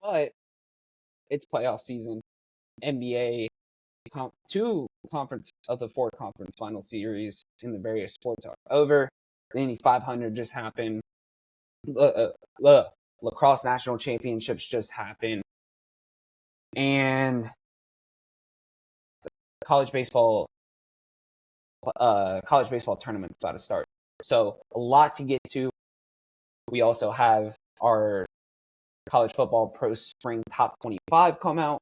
but it's playoff season. NBA, two conference of the four conference final series in the various sports are over. The Indy 500 just happened. Lacrosse national championships just happened, and college baseball tournament's about to start. So a lot to get to. We also have our college football pro spring top 25 come out.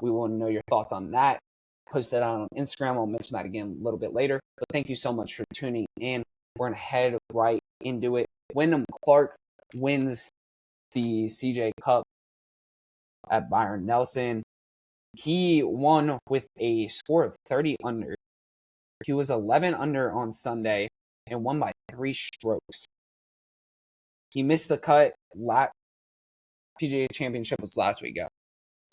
We want to know your thoughts on that. Post that on Instagram. I'll mention that again a little bit later. But thank you so much for tuning in. We're going to head right into it. Wyndham Clark wins the CJ Cup at Byron Nelson. He won with a score of 30 under. He was 11 under on Sunday and won by 3 strokes. He missed the cut. PGA Championship was last week. Yeah.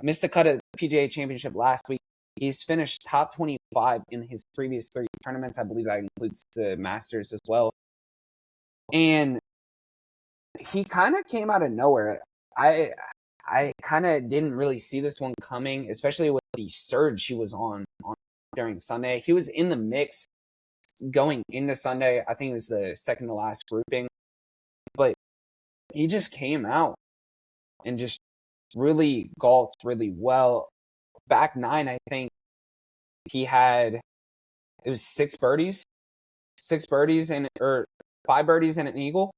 Missed the cut at the PGA Championship last week. He's finished top 25 in his previous 3 tournaments. I believe that includes the Masters as well. And he kind of came out of nowhere. I kind of didn't really see this one coming, especially with the surge he was on during Sunday. He was in the mix going into Sunday. I think it was the second to last grouping. But he just came out and just really golfed really well. Back 9, I think he had, it was 6 birdies or 5 birdies and an eagle.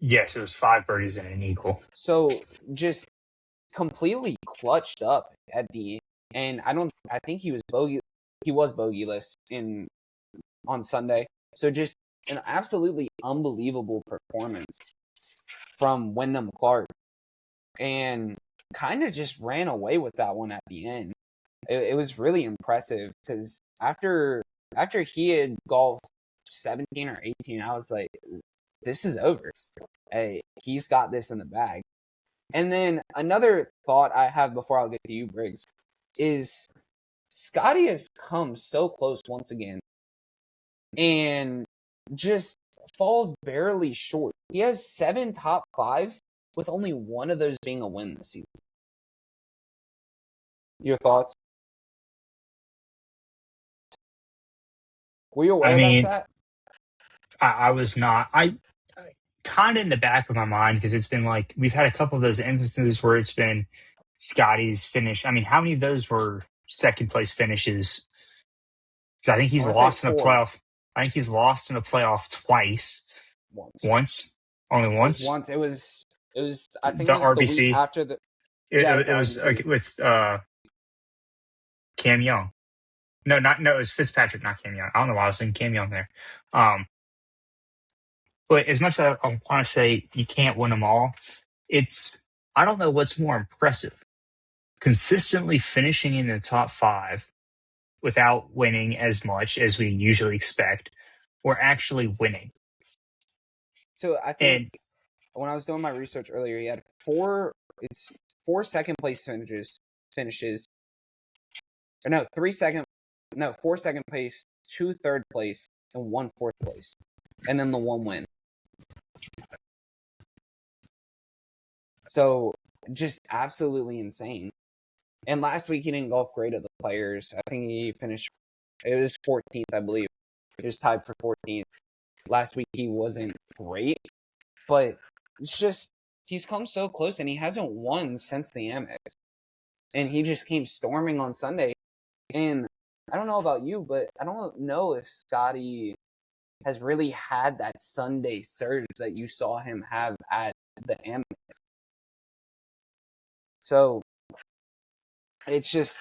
Yes, it was 5 birdies and an eagle. So just completely clutched up at the end. I think he was bogeyless on Sunday. So just an absolutely unbelievable performance from Wyndham Clark, and kind of just ran away with that one at the end. It was really impressive because after he had golfed 17 or 18, I was like, this is over. Hey, he's got this in the bag. And then another thought I have before I'll get to you, Briggs, is Scotty has come so close once again and just falls barely short. He has 7 top 5s with only one of those being a win this season. Your thoughts? Were you aware that's that? I was not. I kind of in the back of my mind, because it's been like we've had a couple of those instances where it's been Scotty's finish. I mean, how many of those were second place finishes? Because I think he's lost in a playoff. I think he's lost in a playoff twice. Once. Only once. It was. I think the it was RBC the week after the. It was with Cam Young. No, it was Fitzpatrick, not Cam Young. I don't know why I was saying Cam Young there. But as much as I want to say you can't win them all, I don't know what's more impressive. Consistently finishing in the top 5 without winning as much as we usually expect, or actually winning. So I think when I was doing my research earlier, he had 4 second place finishes. Or no, 4 second place, 2 third place, and 1 fourth place. And then the 1 win. So just absolutely insane. And last week he didn't golf great at the Players. I think he finished, it was 14th, I believe. He was tied for 14th. Last week he wasn't great, but it's just, he's come so close and he hasn't won since the Amex. And he just came storming on Sunday. And I don't know about you, but I don't know if Scotty has really had that Sunday surge that you saw him have at the Amex. So it's just,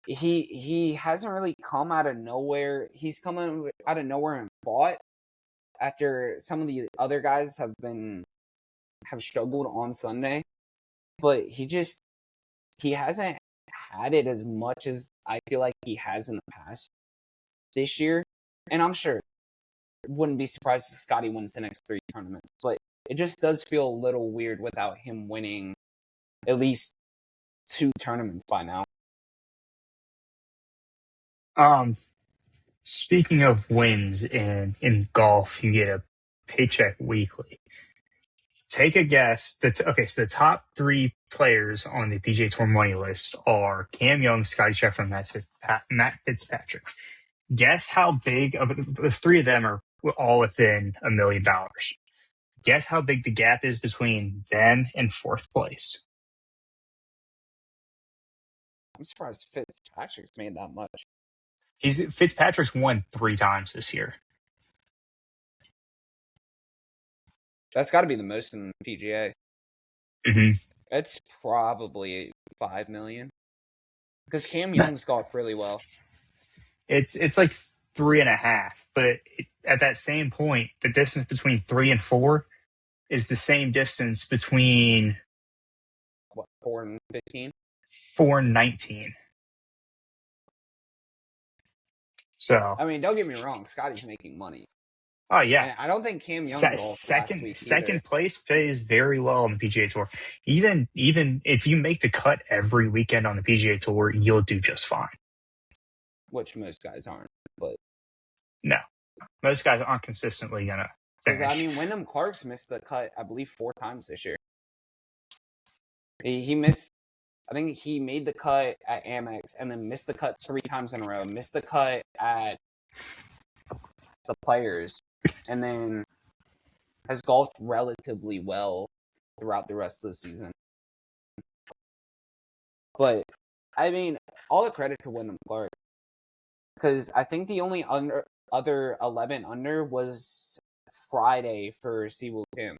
he hasn't really come out of nowhere. He's come out of nowhere and fought after some of the other guys have struggled on Sunday. But he hasn't had it as much as I feel like he has in the past this year. And I'm sure, wouldn't be surprised if Scotty wins the next 3 tournaments. But it just does feel a little weird without him winning at least 2 tournaments by now. Speaking of wins in golf, you get a paycheck weekly. take a guess. So the top three players on the PGA Tour money list are Cam Young, Scotty Scheffler, and Matt Fitzpatrick. Guess how big of the three of them are all within $1 million. Guess how big the gap is between them and fourth place. I'm surprised Fitzpatrick's made that much. Fitzpatrick's won 3 times this year. That's got to be the most in the PGA. Mm-hmm. It's probably $5 million. Because Cam Young's golfed really well. It's like 3.5, but at that same point, the distance between 3 and 4 is the same distance between 4 and 15, 4 and 19. So I mean, don't get me wrong, Scotty's making money. Oh yeah, and I don't think Cam Young golfed last week second place pays very well on the PGA Tour. Even if you make the cut every weekend on the PGA Tour, you'll do just fine. Which most guys aren't, but no, most guys aren't consistently gonna finish. Because I mean, Wyndham Clark's missed the cut, I believe, 4 times this year. He missed. I think he made the cut at Amex and then missed the cut 3 times in a row. Missed the cut at the Players, and then has golfed relatively well throughout the rest of the season. But I mean, all the credit to Wyndham Clark, because I think the only other 11 under was Friday for Siwoo Kim.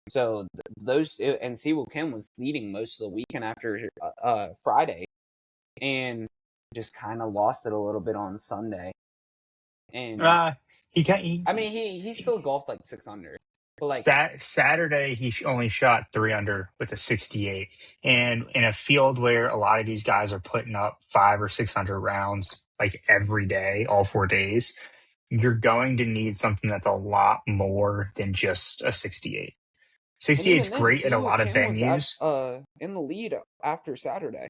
So and Siwoo Kim was leading most of the weekend after Friday, and just kind of lost it a little bit on Sunday. And he still golfed like 6 under. But like Saturday, he only shot 3 under with a 68, and in a field where a lot of these guys are putting up 500 or 600 rounds like every day, all 4 days, you're going to need something that's a lot more than just a 68. 68 is great at a lot of venues. Was in the lead after Saturday.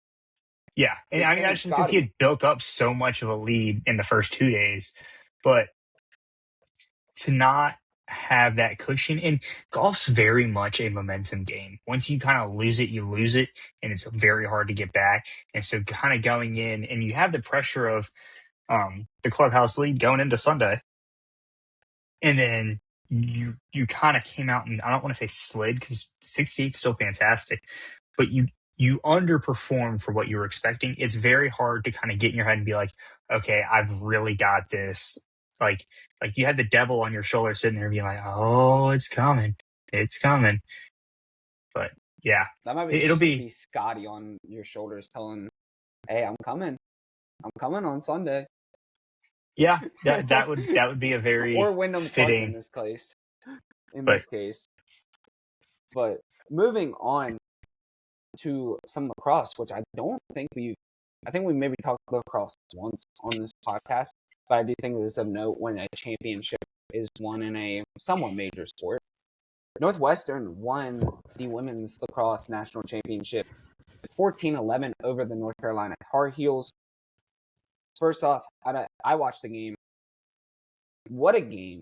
Yeah, and I mean that's just because he had built up so much of a lead in the first 2 days, but to not have that cushion, and golf's very much a momentum game. Once you kind of lose it, you lose it, and it's very hard to get back. And so kind of going in, and you have the pressure of the clubhouse lead going into Sunday, and then you kind of came out, and I don't want to say slid because 68 is still fantastic, but you underperformed for what you were expecting. It's very hard to kind of get in your head and be like, okay, I've really got this. Like you had the devil on your shoulder sitting there being like, oh, it's coming. But yeah, that might be Scotty on your shoulders telling, hey, I'm coming on Sunday. Yeah, that would be a very or Wyndham fitting Clark this case. But moving on to some lacrosse, which I think we maybe talked lacrosse once on this podcast, but I do think it is of note when a championship is won in a somewhat major sport. Northwestern won the women's lacrosse national championship 14-11 over the North Carolina Tar Heels. First off, I watched the game. What a game.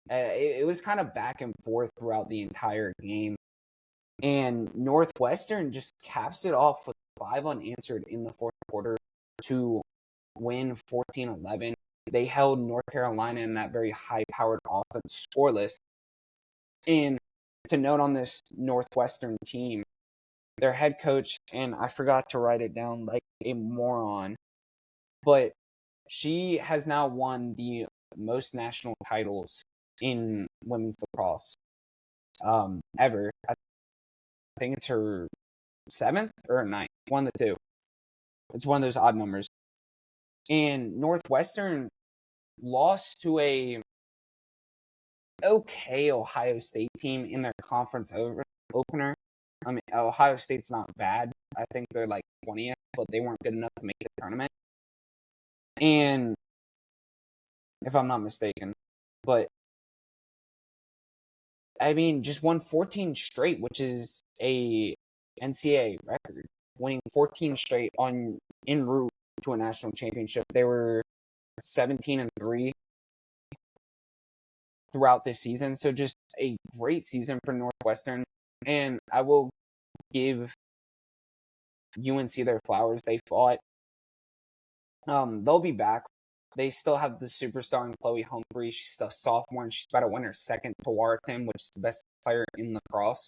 It was kind of back and forth throughout the entire game. And Northwestern just caps it off with 5 unanswered in the fourth quarter to win 14-11. They held North Carolina in that very high-powered offense scoreless. And to note on this Northwestern team, their head coach, and I forgot to write it down like a moron, but she has now won the most national titles in women's lacrosse ever. I think it's her 7th or 9th, one of the two. It's one of those odd numbers. And Northwestern lost to a okay Ohio State team in their conference opener. I mean, Ohio State's not bad. I think they're like 20th, but they weren't good enough to make the tournament. And if I'm not mistaken, but I mean, just won 14 straight, which is a NCAA record. Winning 14 straight en route to a national championship. They were 17-3 throughout this season, so just a great season for Northwestern. And I will give UNC their flowers. They fought. They'll be back. They still have the superstar in Chloe Humphrey. She's a sophomore, and she's about to win her second Tewaaraton, which is the best player in lacrosse,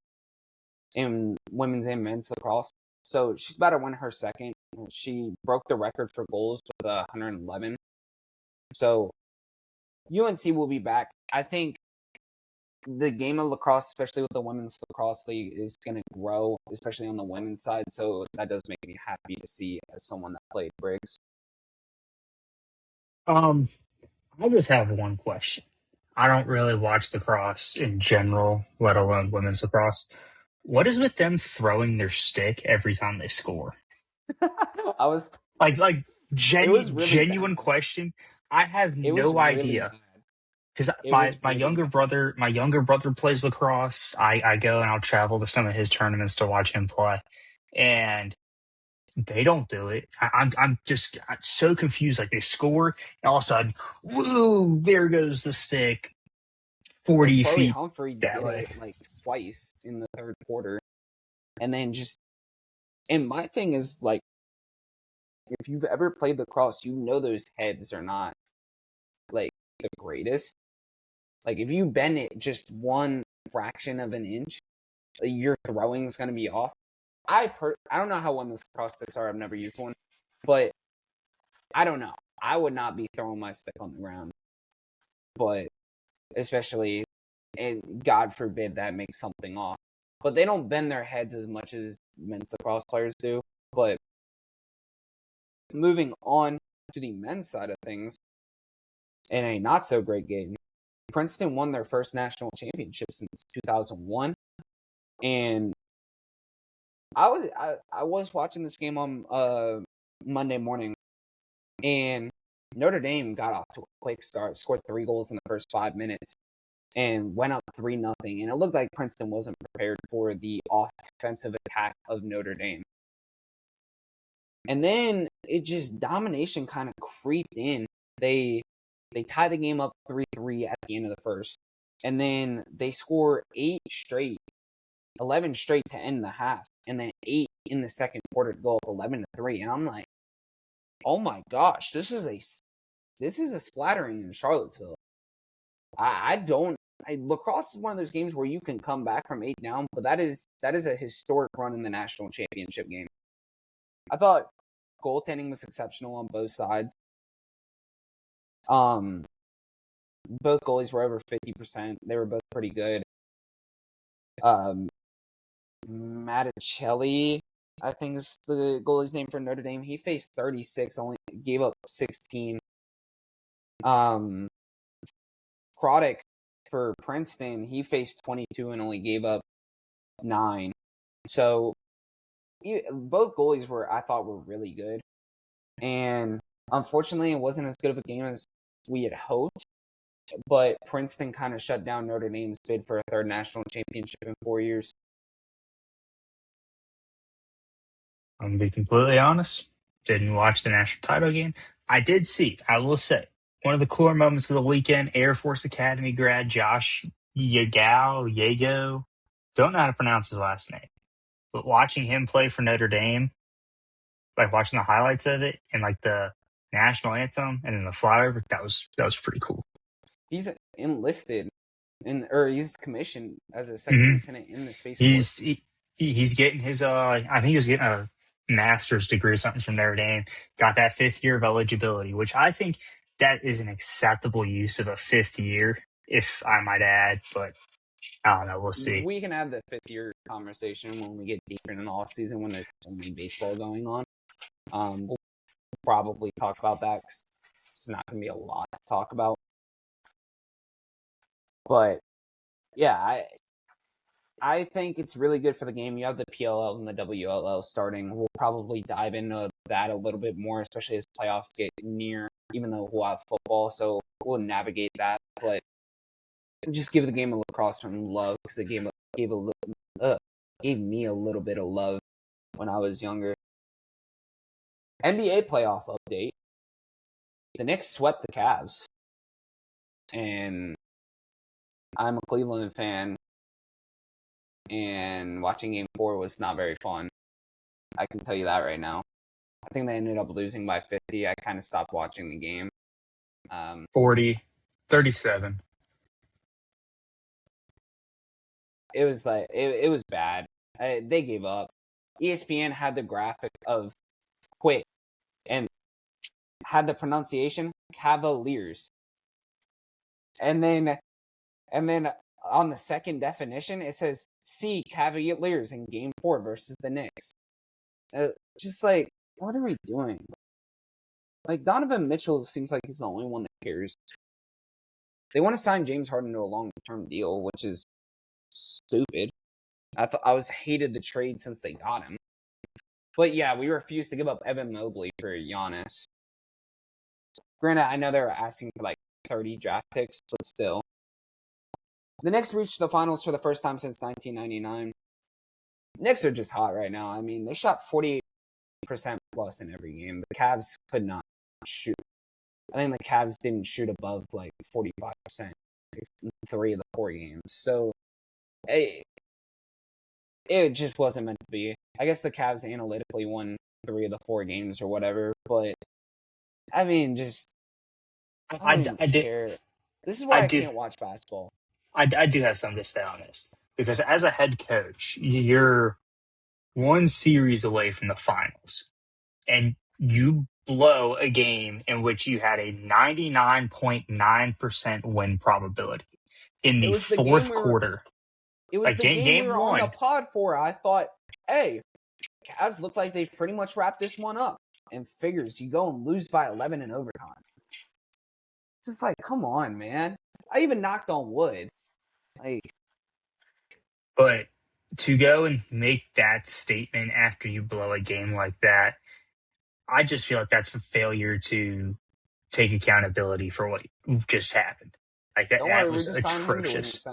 in women's and men's lacrosse. So she's about to win her second. She broke the record for goals with 111. So UNC will be back. I think the game of lacrosse, especially with the women's lacrosse league, is going to grow, especially on the women's side. So that does make me happy to see as someone that played Briggs. I just have one question. I don't really watch lacrosse in general, let alone women's lacrosse. What is with them throwing their stick every time they score? I was Like It was really genuine bad. question. I have It was no really idea bad. because It was my really younger bad. brother plays lacrosse. I go and I'll travel to some of his tournaments to watch him play, and they don't do it. I'm just so confused. Like they score, and all of a sudden, woo! There goes the stick, Well, 40 Chloe feet Humphrey that did way. it like twice in the third quarter. And then and my thing is like, if you've ever played lacrosse, you know those heads are not like the greatest. Like if you bend it just one fraction of an inch, your throwing is going to be off. I don't know how women's lacrosse sticks are. I've never used one, but I don't know. I would not be throwing my stick on the ground, but especially, and God forbid that makes something off. But they don't bend their heads as much as men's lacrosse players do. But moving on to the men's side of things, in a not so great game, Princeton won their first national championship since 2001, and I was watching this game on Monday morning, and Notre Dame got off to a quick start, scored 3 goals in the first 5 minutes, and went up 3-0. And it looked like Princeton wasn't prepared for the offensive attack of Notre Dame. And then it just domination kind of creeped in. They tie the game up 3-3 at the end of the first. And then they score 11 straight to end the half, and then 8 in the second quarter to go up 11-3. And I'm like, oh my gosh, this is a splattering in Charlottesville. Lacrosse is one of those games where you can come back from 8 down, but that is a historic run in the national championship game. I thought goaltending was exceptional on both sides. Both goalies were over 50%. They were both pretty good. Matticelli, I think is the goalie's name for Notre Dame. He faced 36, only gave up 16. Croddick for Princeton, he faced 22 and only gave up 9. So both goalies I thought were really good. And unfortunately, it wasn't as good of a game as we had hoped. But Princeton kind of shut down Notre Dame's bid for a third national championship in 4 years. I'm gonna be completely honest. Didn't watch the national title game. I did see, I will say, one of the cooler moments of the weekend, Air Force Academy grad Josh Yago. Don't know how to pronounce his last name. But watching him play for Notre Dame, like watching the highlights of it and like the national anthem and then the flyover, that was pretty cool. He's enlisted or he's commissioned as a second Hmm. lieutenant in the Space Force. He's getting his I think he was getting a master's degree or something from Notre Dame. Got that 5th year of eligibility, which I think that is an acceptable use of a 5th year, if I might add. But I don't know. We'll see. We can have the 5th year conversation when we get deeper in the off season when there's only baseball going on. We'll probably talk about that because it's not going to be a lot to talk about. But yeah, I think it's really good for the game. You have the PLL and the WLL starting. We'll probably dive into that a little bit more, especially as playoffs get near, even though we'll have football. So we'll navigate that. But just give the game of lacrosse some love because it gave me a little bit of love when I was younger. NBA playoff update. The Knicks swept the Cavs. And I'm a Cleveland fan. and watching Game 4 was not very fun. I can tell you that right now. I think they ended up losing by 50. I kind of stopped watching the game. 40, 37. It was like it was bad. They gave up. ESPN had the graphic of quit and had the pronunciation Cavaliers, and then on the second definition it says see Cavaliers in Game 4 versus the Knicks. Just like, what are we doing? Like, Donovan Mitchell seems like he's the only one that cares. They want to sign James Harden to a long-term deal, which is stupid. I was hated the trade since they got him. But yeah, we refused to give up Evan Mobley for Giannis. Granted, I know they were asking for like 30 draft picks, but still. The Knicks reached the finals for the first time since 1999. Knicks are just hot right now. I mean, they shot 48% plus in every game. The Cavs could not shoot. I think the Cavs didn't shoot above like 45% in 3 of the 4 games. So it just wasn't meant to be. I guess the Cavs analytically won 3 of the 4 games or whatever, but I mean, just I don't care. This is why I can't watch basketball. I do have something to say on this because as a head coach, you're one series away from the finals, and you blow a game in which you had a 99.9% win probability in the fourth quarter. It was the game we were on the pod for. I thought, hey, Cavs look like they've pretty much wrapped this one up. And figures, you go and lose by 11 in overtime. Just like, come on, man. I even knocked on wood. But to go and make that statement after you blow a game like that, I just feel like that's a failure to take accountability for what just happened. Like that, that was atrocious.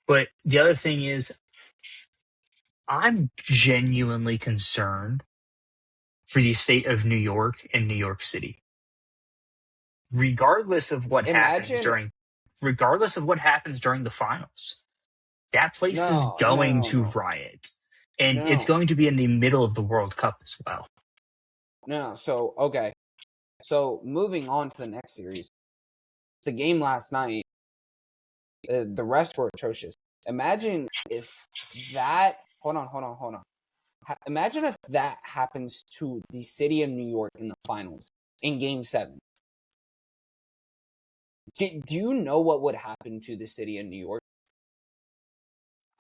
But the other thing is, I'm genuinely concerned for the state of New York and New York City. Regardless of what happens during the finals, that place is going to riot. And it's going to be in the middle of the World Cup as well. No, so, okay. So, moving on to the next series. The game last night, the refs were atrocious. Imagine if that... Hold on. Imagine if that happens to the city of New York in the finals, in Game 7. Do you know what would happen to the city of New York?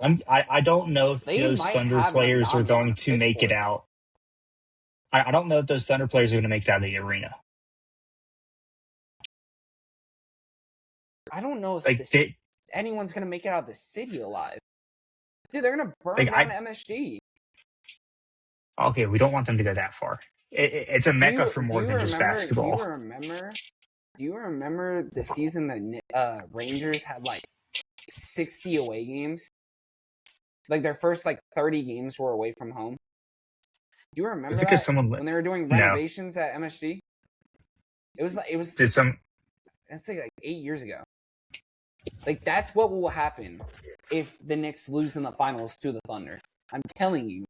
I don't know if those Thunder players are going to make it out. I don't know if those Thunder players are going to make it out of the arena. I don't know if anyone's going to make it out of the city alive. Dude, they're going to burn down MSG. Okay, we don't want them to go that far. It's a mecca for more than just basketball. Do you remember the season that Rangers had like 60 away games? Like their first like 30 games were away from home. Do you remember that when they were doing renovations at MSG? That's like 8 years ago. Like that's what will happen if the Knicks lose in the finals to the Thunder. I'm telling you.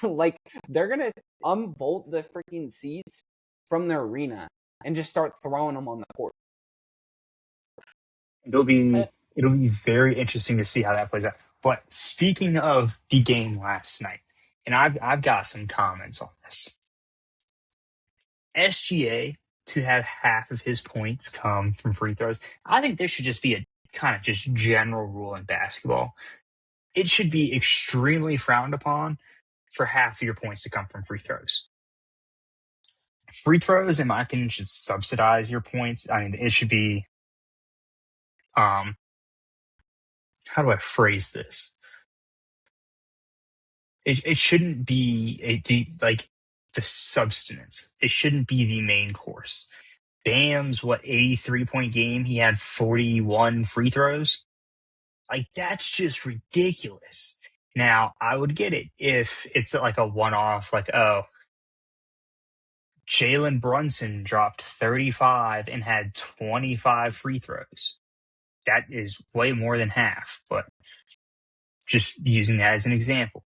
Like they're gonna unbolt the freaking seats from their arena and just start throwing them on the court. It'll be very interesting to see how that plays out. But speaking of the game last night, and I've got some comments on this. SGA to have half of his points come from free throws. I think there should just be a kind of just general rule in basketball. It should be extremely frowned upon for half of your points to come from free throws. Free throws, in my opinion, should subsidize your points. I mean, it should be, how do I phrase this? It shouldn't be the substance. It shouldn't be the main course. Bam's 83-point game, he had 41 free throws. Like that's just ridiculous. Now, I would get it if it's like a one-off, like, oh, Jalen Brunson dropped 35 and had 25 free throws. that is way more than half, but just using that as an example.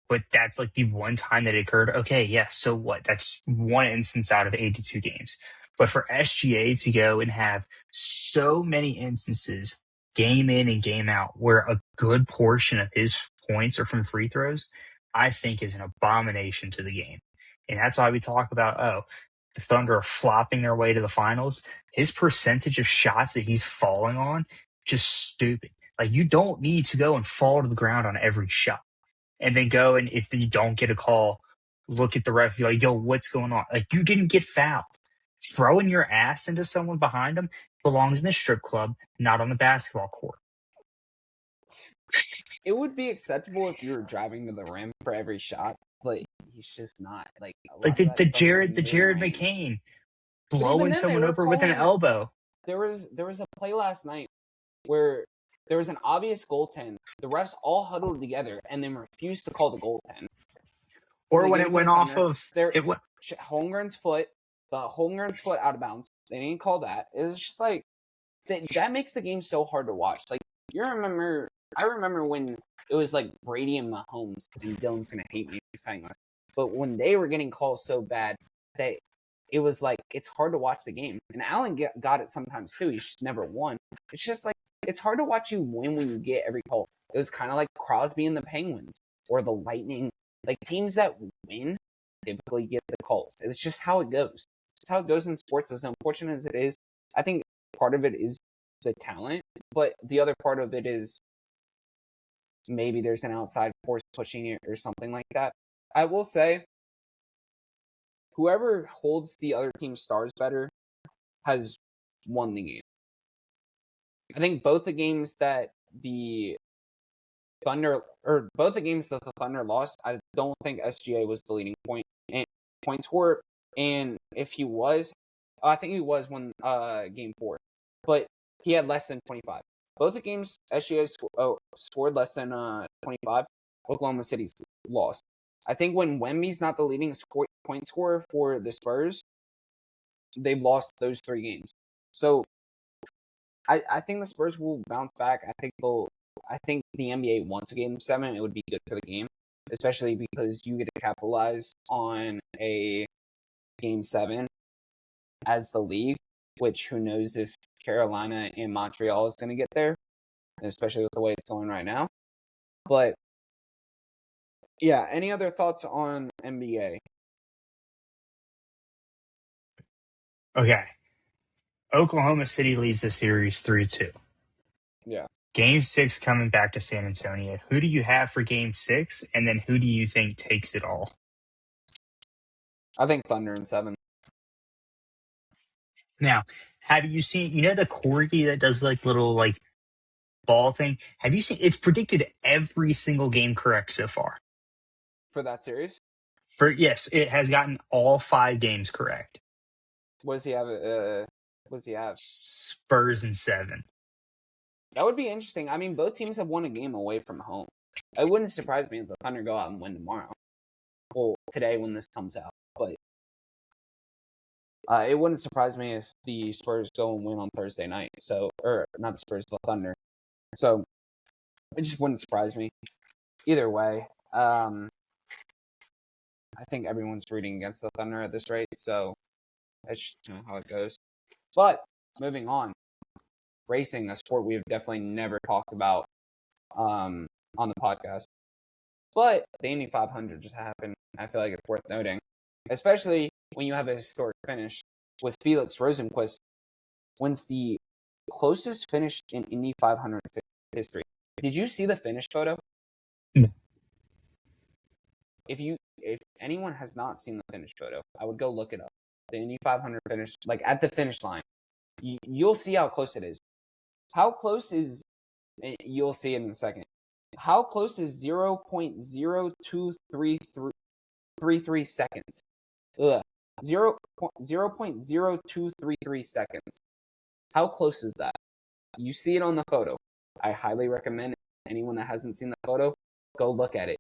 But that's like the one time that it occurred. Okay, yes, so what? That's one instance out of 82 games. But for SGA to go and have so many instances, game in and game out, where a good portion of his points are from free throws, I think is an abomination to the game. And that's why we talk about, the Thunder are flopping their way to the finals. His percentage of shots that he's falling on, just stupid. Like, you don't need to go and fall to the ground on every shot and then go, and if you don't get a call, look at the ref, you're like, yo, what's going on? Like, you didn't get fouled. Throwing your ass into someone behind them belongs in the strip club, not on the basketball court. It would be acceptable if you were driving to the rim for every shot, but he's just not. Like the Jared McCain blowing someone over with an elbow. There was a play last night where there was an obvious goaltend. The refs all huddled together and then refused to call the goaltend. Or when it went off of Holmgren's foot, out of bounds. They didn't call that. It was just like that makes the game so hard to watch. Like, I remember when it was like Brady and Mahomes, and Dylan's gonna hate me for saying this, but when they were getting calls so bad that it was like it's hard to watch the game. And Allen got it sometimes too. He's just never won. It's just like it's hard to watch you win when you get every call. It was kind of like Crosby and the Penguins or the Lightning. Like, teams that win typically get the calls. It's just how it goes. It's how it goes in sports. As unfortunate as it is, I think part of it is the talent, but the other part of it is maybe there's an outside force pushing it or something like that. I will say, whoever holds the other team's stars better has won the game. I think both the games that the Thunder lost, I don't think SGA was the leading point scorer. And if he was, I think he was when game 4, but he had less than 25. Both the games SGA scored less than 25. Oklahoma City's lost. I think when Wemby's not the leading point scorer for the Spurs, they've lost those 3 games. So I think the Spurs will bounce back. I think the NBA wants a game 7. It would be good for the game, especially because you get to capitalize on a game 7 as the league, which who knows if Carolina and Montreal is going to get there, especially with the way it's going right now. But yeah, any other thoughts on NBA? Okay. Oklahoma City leads the series 3-2. Yeah. Game 6 coming back to San Antonio. Who do you have for Game 6? And then who do you think takes it all? I think Thunder in 7. Now, have you seen, the corgi that does like little like ball thing? Have you seen, it's predicted every single game correct so far. For that series? Yes, it has gotten all 5 games correct. What does he have? Spurs in 7. That would be interesting. I mean, both teams have won a game away from home. It wouldn't surprise me if the Thunder go out and win tomorrow. Well, today when this comes out. But it wouldn't surprise me if the Spurs go and win on Thursday night. Or not the Spurs, the Thunder. So it just wouldn't surprise me. Either way, I think everyone's rooting against the Thunder at this rate. So that's just how it goes. But moving on. Racing, a sport we've definitely never talked about on the podcast. But the Indy 500 just happened. I feel like it's worth noting, especially when you have a historic finish with Felix Rosenqvist wins the closest finish in Indy 500 history. Did you see the finish photo? No. If anyone has not seen the finish photo, I would go look it up. The Indy 500 finish, like at the finish line, you'll see how close it is. How close is, you'll see it in a second. How close is 0.0233 seconds? 0.0233 seconds. How close is that? You see it on the photo. I highly recommend anyone that hasn't seen the photo, go look at it.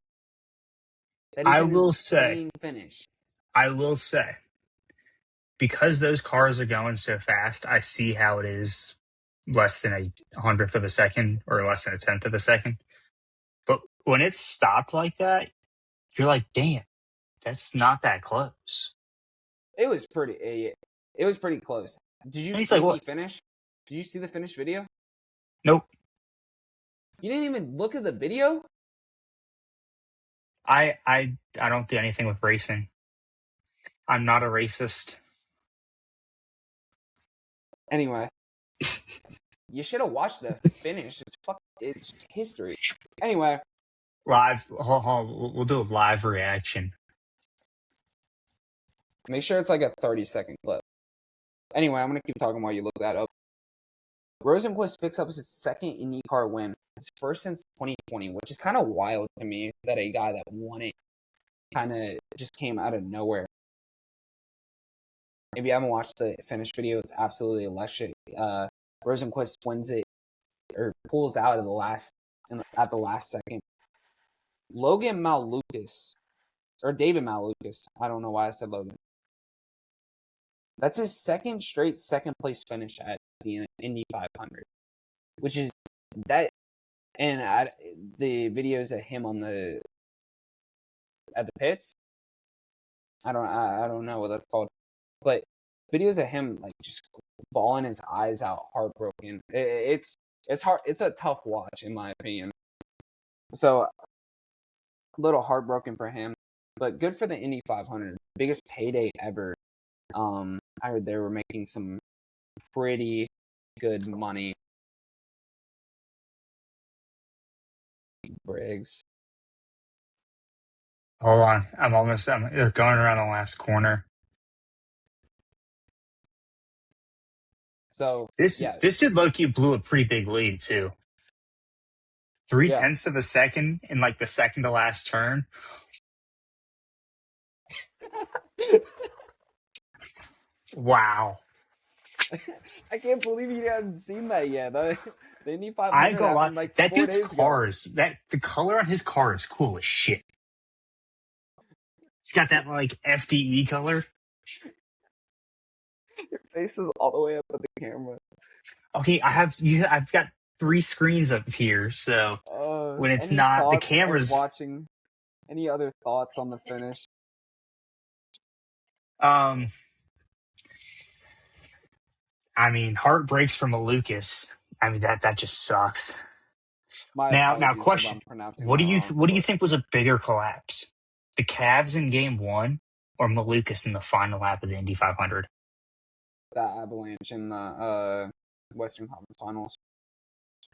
That is an insane finish. I will say, because those cars are going so fast, I see how it is less than a hundredth of a second or less than a tenth of a second. But when it stopped like that, you're like, damn, that's not that close. It was pretty close. Did you And he's see like, me what? finish? Did you see the finished video? Nope. You didn't even look at the video? I don't do anything with racing. I'm not a racist. Anyway, you should have watched the finish. It's history. Anyway, Live. Hold on, we'll do a live reaction. make sure it's like a 30-second clip. Anyway, I'm gonna keep talking while you look that up. Rosenqvist picks up his second IndyCar win, his first since 2020, which is kind of wild to me that a guy that won it kind of just came out of nowhere. If you haven't watched the finished video, it's absolutely electric. Rosenqvist wins it or pulls out at the last second. Logan Malukas, or David Malukas, I don't know why I said Logan. That's his second straight second place finish at the Indy 500, which is that. And the videos of him at the pits, I don't know what that's called, but videos of him like just bawling his eyes out, heartbroken. It's hard. It's a tough watch in my opinion. So a little heartbroken for him, but good for the Indy 500, biggest payday ever. I heard they were making some pretty good money. Briggs. Hold on, they're going around the last corner. So This dude low-key blew a pretty big lead too. 0.3 of a second in like the second to last turn. Wow. I can't believe you hadn't seen that yet. The Indy 500 I go happened on. like That 4 dude's days car ago. is the color on his car is cool as shit. It's got that like FDE color. Your face is all the way up at the camera. Okay, I've got 3 screens up here, so when it's Any not the thoughts cameras. of watching? Any other thoughts on the finish? I mean, heart breaks from a Lucas. I mean that just sucks. My Now apologies if question: I'm pronouncing What that do you wrong. what do you think was a bigger collapse? The Cavs in Game 1 or Malukas in the final lap of the Indy 500? That Avalanche in the Western Conference Finals.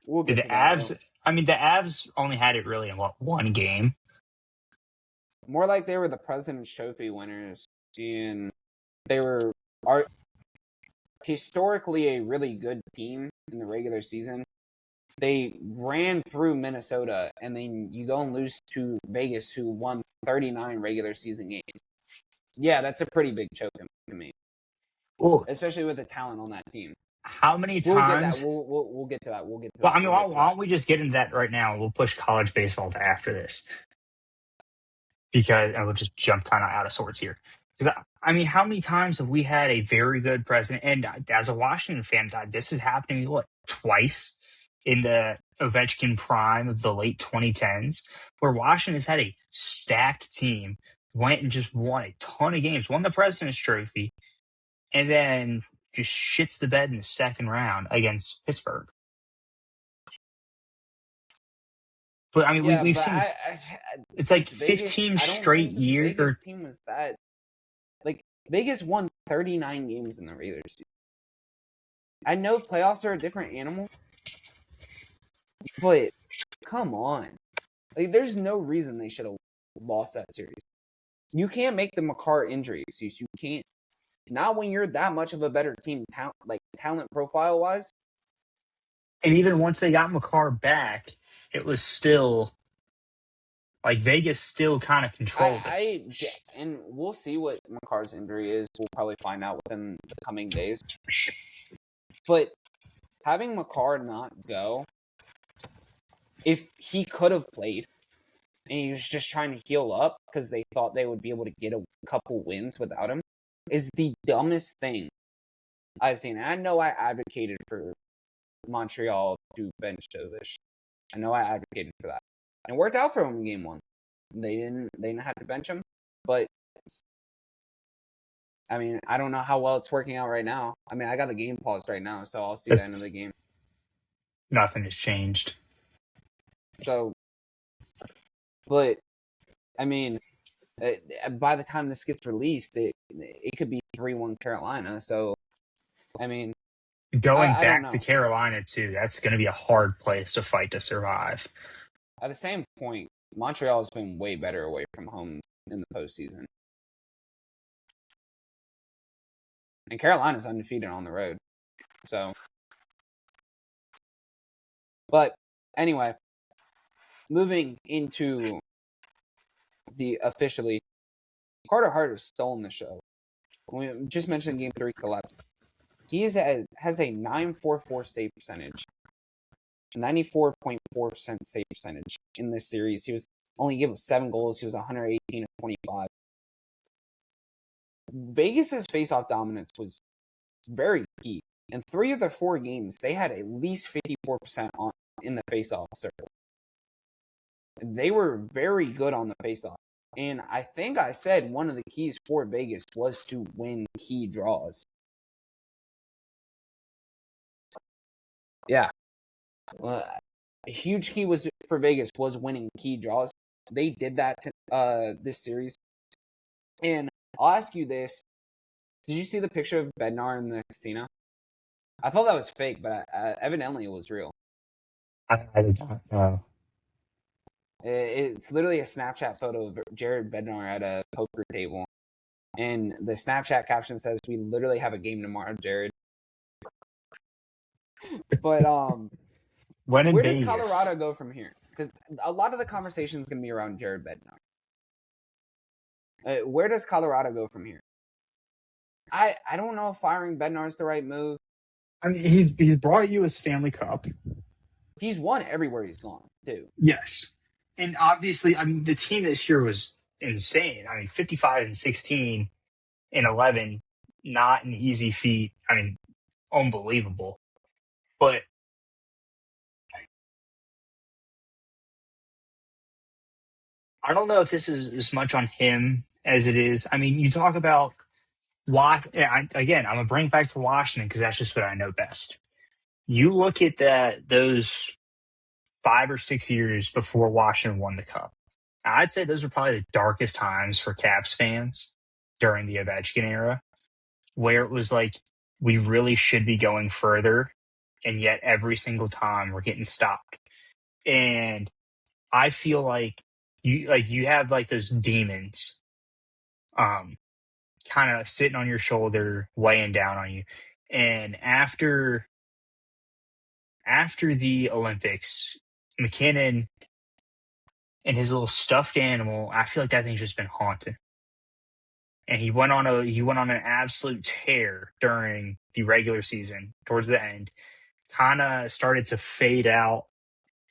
We'll Did get the to that. Avs? I mean, the Avs only had it really in one game. More like they were the President's Trophy winners, and they are historically a really good team in the regular season. They ran through Minnesota, and then you go and lose to Vegas, who won 39 regular season games. Yeah, that's a pretty big choke to me, especially with the talent on that team. How many We'll get that. times? We'll get to that. Well, I mean, why don't we just get into that right now? We'll push college baseball to after this because, and we'll just jump kind of out of sorts here. Because I mean, how many times have we had a very good president? And as a Washington fan, this is happening to me, twice in the Ovechkin prime of the late 2010s, where Washington has had a stacked team, went and just won a ton of games, won the President's Trophy, and then just shits the bed in the second round against Pittsburgh. But I mean, we've seen this. It's like 15 straight years. Vegas team was that. Like, Vegas won 39 games in the regular season. I know playoffs are a different animal, but come on. Like, there's no reason they should have lost that series. You can't make the Makar injury excuse. You can't. Not when you're that much of a better team, talent profile wise. And even once they got Makar back, it was still like Vegas still kind of controlled it. And we'll see what Makar's injury is. We'll probably find out within the coming days. But having Makar not go, if he could have played, and he was just trying to heal up because they thought they would be able to get a couple wins without him, is the dumbest thing I've seen. And I know I advocated for Montreal to bench Jovic. I know I advocated for that. And it worked out for them in game 1. They didn't have to bench him, but I mean, I don't know how well it's working out right now. I mean, I got the game paused right now, so I'll see the end of the game. Nothing has changed. So, but I mean, by the time this gets released, it could be 3-1 Carolina. So, I mean, Going I don't back know. to Carolina too, that's going to be a hard place to fight to survive. At the same point, Montreal has been way better away from home in the postseason. And Carolina's undefeated on the road. So, but anyway, moving into the officially, Carter Hart has stolen the show. We just mentioned Game 3 collapse. He has a 9.44 save percentage, 94.4% save percentage in this series. He was only given 7 goals. He was 118 of 25. Vegas's faceoff dominance was very key. In 3 of the 4 games, they had at least 54% in the faceoff circle. They were very good on the faceoff. And I think I said one of the keys for Vegas was to win key draws. Yeah. A huge key for Vegas was winning key draws. They did that this series. And I'll ask you this. Did you see the picture of Bednar in the casino? I thought that was fake, but evidently it was real. I did not know. It's literally a Snapchat photo of Jared Bednar at a poker table. And the Snapchat caption says, "We literally have a game tomorrow, Jared." But When in where Vegas, does Colorado go from here? Because a lot of the conversation is going to be around Jared Bednar. Where does Colorado go from here? I don't know if firing Bednar is the right move. I mean, he's brought you a Stanley Cup. He's won everywhere he's gone, too. Yes. And obviously, I mean, the team this year was insane. I mean, 55-16 in 11, not an easy feat. I mean, unbelievable. But I don't know if this is as much on him as it is. I mean, you talk about why. Again, I'm going to bring it back to Washington because that's just what I know best. You look at those 5 or 6 years before Washington won the Cup. I'd say those were probably the darkest times for Caps fans during the Ovechkin era, where it was like we really should be going further, and yet every single time we're getting stopped. And I feel like you have like those demons, kind of sitting on your shoulder, weighing down on you. And after the Olympics, McKinnon and his little stuffed animal, I feel like that thing's just been haunting. And he went on an absolute tear during the regular season towards the end. Kind of started to fade out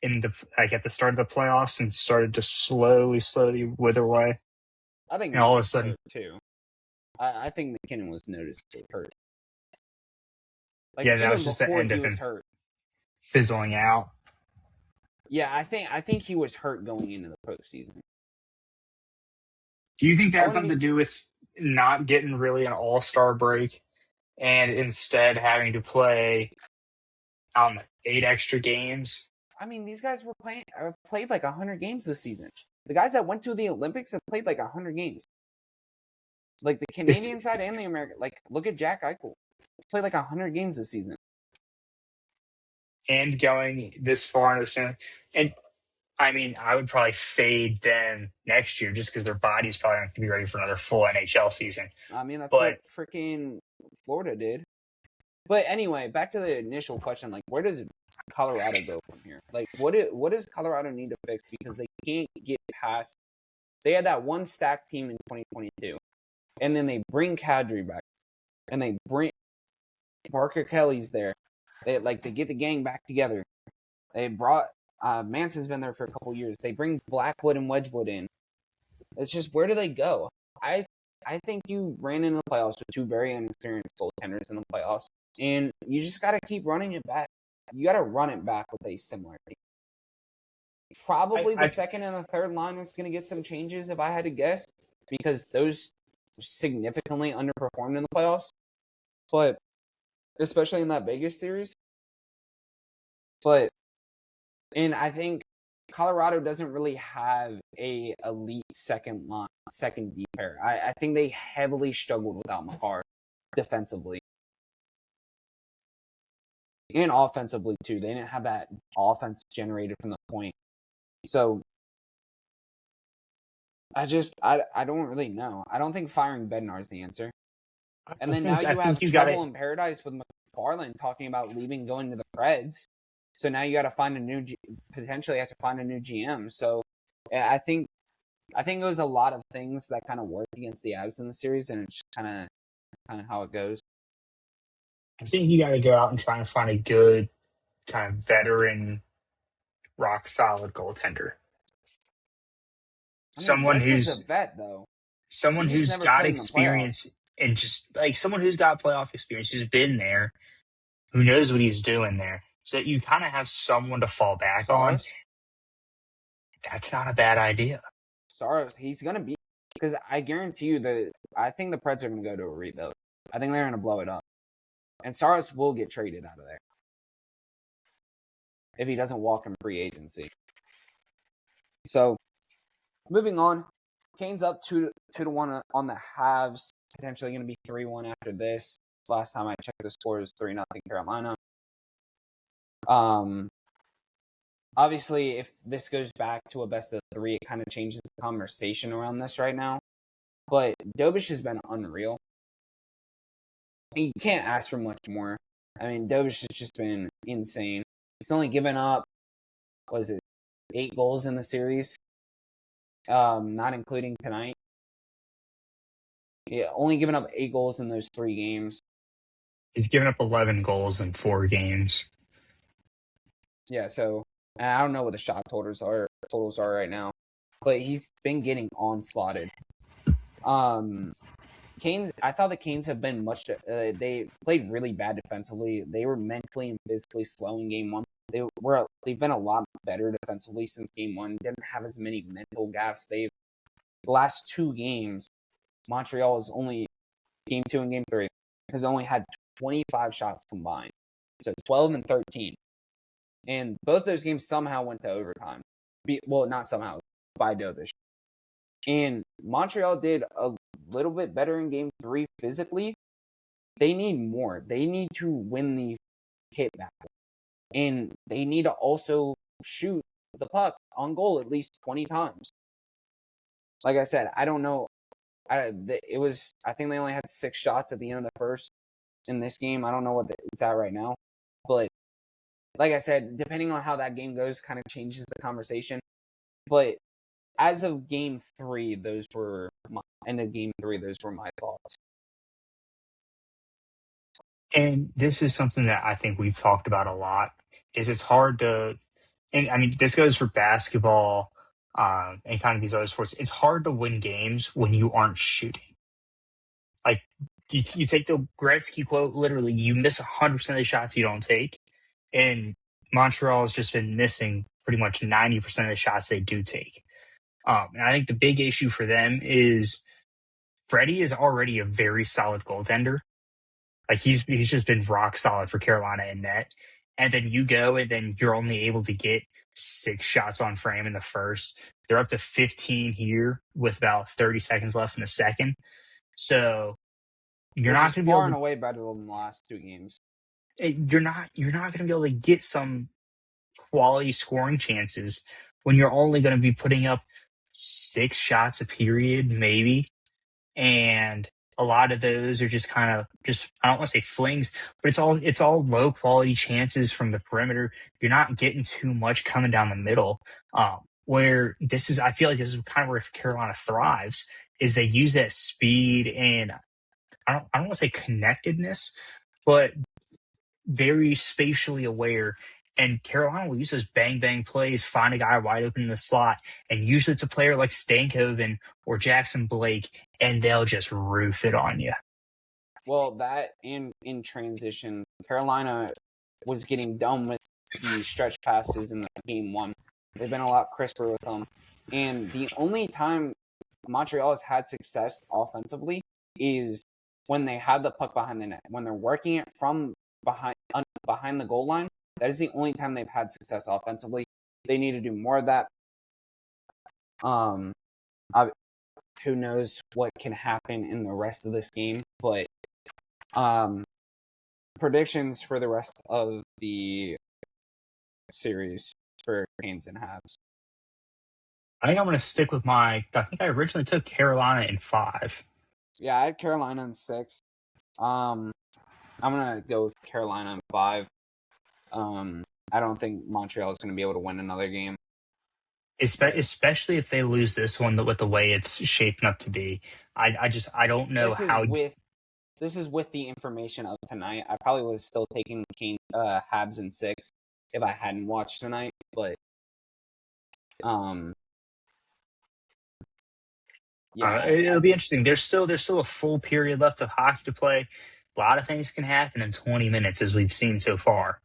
at the start of the playoffs and started to slowly wither away. I think And all of a McKinnon's sudden, hurt too. I think McKinnon was noticeably hurt. Like, yeah, that even was just the before end he of him was hurt. fizzling out. Yeah, I think he was hurt going into the postseason. Do you think that has I something wouldn't to do with not getting really an all-star break and instead having to play 8 extra games? I mean, these guys have played like 100 games this season. The guys that went to the Olympics have played like 100 games. Like the Canadian side and the American. Like, look at Jack Eichel. He's played like 100 games this season. And going this far into the Stanley. And I mean, I would probably fade them next year just because their body's probably not going to be ready for another full NHL season. I mean, that's what freaking Florida did. But anyway, back to the initial question, like, where does Colorado go from here? Like, what does Colorado need to fix? Because they can't get past. They had that one stacked team in 2022, and then they bring Kadri back, and they bring Parker Kelly's there. They get the gang back together. They brought Manson's been there for a couple years. They bring Blackwood and Wedgwood in. It's just, where do they go? I think you ran into the playoffs with 2 very inexperienced goaltenders in the playoffs. And you just got to keep running it back. you got to run it back with a similar team. Probably the second and the third line is going to get some changes if I had to guess, because those significantly underperformed in the playoffs. But especially in that Vegas series. And I think Colorado doesn't really have a elite second D pair. I think they heavily struggled without Makar defensively. And offensively too. They didn't have that offense generated from the point. So I don't really know. I don't think firing Bednar is the answer. And then now you have trouble in paradise with McFarland talking about leaving, going to the Preds. So now you got to find potentially have to find a new GM. So I think it was a lot of things that kind of worked against the Avs in the series, and it's just kind of how it goes. I think you got to go out and try and find a good kind of veteran, rock solid goaltender. Someone who's a vet, though. Someone who's got experience and just like someone who's got playoff experience, who's been there, who knows what he's doing there. So that you kind of have someone to fall back on. That's not a bad idea. Saros, he's going to be, because I guarantee you I think the Preds are going to go to a rebuild. I think they're going to blow it up. And Saros will get traded out of there if he doesn't walk in free agency. So, moving on, Canes up 2-1 on the Habs. Potentially going to be 3-1 after this. Last time I checked, the score is 3-0 Carolina. Obviously, if this goes back to a best of 3, it kind of changes the conversation around this right now. But Dobish has been unreal. You can't ask for much more. I mean, Dobish has just been insane. He's only given up, 8 goals in the series? Not including tonight. Yeah, only given up 8 goals in those 3 games. He's given up 11 goals in 4 games. Yeah, so I don't know what the shot totals are right now, but he's been getting onslaughted. Canes, I thought the Canes have been they played really bad defensively. They were mentally and physically slow in game 1. They've been a lot better defensively since game 1. Didn't have as many mental gaffes. The last 2 games, Montreal is only game 2 and game 3 has only had 25 shots combined, so 12 and 13. And both those games somehow went to overtime. Well, not somehow, by Dobish. And Montreal did a little bit better in game 3 physically. They need more. They need to win the hit battle. And they need to also shoot the puck on goal at least 20 times. Like I said, I don't know. I think they only had 6 shots at the end of the first in this game. I don't know what it's at right now. But like I said, depending on how that game goes, kind of changes the conversation. But as of game 3, those were my thoughts. And this is something that I think we've talked about a lot, is it's hard to, and I mean, this goes for basketball and kind of these other sports. It's hard to win games when you aren't shooting. Like, you take the Gretzky quote, literally, you miss 100% of the shots you don't take. And Montreal has just been missing pretty much 90% of the shots they do take. And I think the big issue for them is Freddie is already a very solid goaltender. Like he's just been rock solid for Carolina in net. And then you go and then you're only able to get 6 shots on frame in the first. They're up to 15 here with about 30 seconds left in the second. So you're not going to be far and away better than the last 2 games. You're not going to be able to get some quality scoring chances when you're only going to be putting up 6 shots a period, maybe. And a lot of those are just kind of I don't want to say flings, but it's all low quality chances from the perimeter. You're not getting too much coming down the middle. Where I feel like this is kind of where Carolina thrives, is they use that speed and I don't want to say connectedness, but very spatially aware. And Carolina will use those bang plays, find a guy wide open in the slot, and usually it's a player like Stankoven or Jackson Blake, and they'll just roof it on you. Well, that and in transition, Carolina was getting done with the stretch passes in the game one. They've been a lot crisper with them. And the only time Montreal has had success offensively is when they have the puck behind the net. When they're working it from behind the goal line, that is the only time they've had success offensively. They need to do more of that. Who knows what can happen in the rest of this game, but predictions for the rest of the series for Canes and Habs. I think I'm going to stick with I think I originally took Carolina in 5. Yeah, I had Carolina in 6. I'm going to go with Carolina in 5. I don't think Montreal is going to be able to win another game. Especially if they lose this one with the way it's shaping up to be. I don't know how. This is with the information of tonight. I probably would have still taken Habs in 6 if I hadn't watched tonight, but yeah, it'll be interesting. There's still a full period left of hockey to play. A lot of things can happen in 20 minutes, as we've seen so far,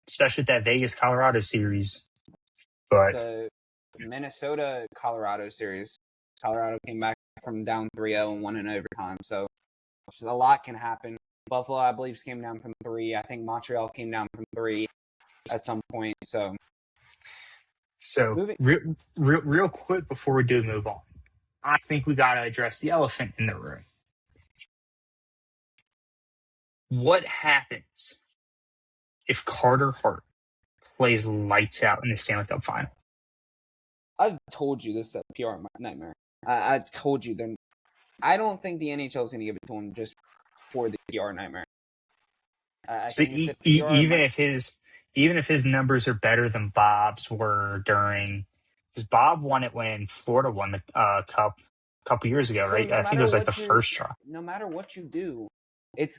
especially with that Vegas Colorado series. But the Minnesota Colorado series, Colorado came back from down 3-0 and won in overtime. So a lot can happen. Buffalo, I believe, came down from 3. I think Montreal came down from 3 at some point. So real quick before we do move on, I think we got to address the elephant in the room. What happens if Carter Hart plays lights out in the Stanley Cup final? I've told you this is a PR nightmare. I've told you that I don't think the NHL is going to give it to him just for the PR nightmare. Even if his numbers are better than Bob's were during, because Bob won it when Florida won the cup a couple years ago, right? I think it was like the first try. No matter what you do,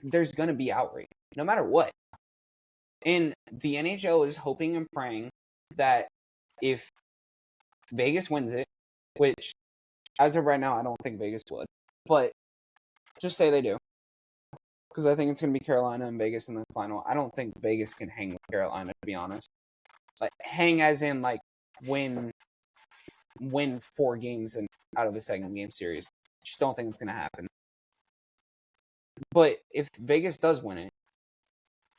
there's going to be outrage, no matter what. And the NHL is hoping and praying that if Vegas wins it, which as of right now, I don't think Vegas would, but just say they do, because I think it's going to be Carolina and Vegas in the final. I don't think Vegas can hang with Carolina, to be honest. Like hang as in like win 4 games and out of a second game series. Just don't think it's going to happen. But if Vegas does win it,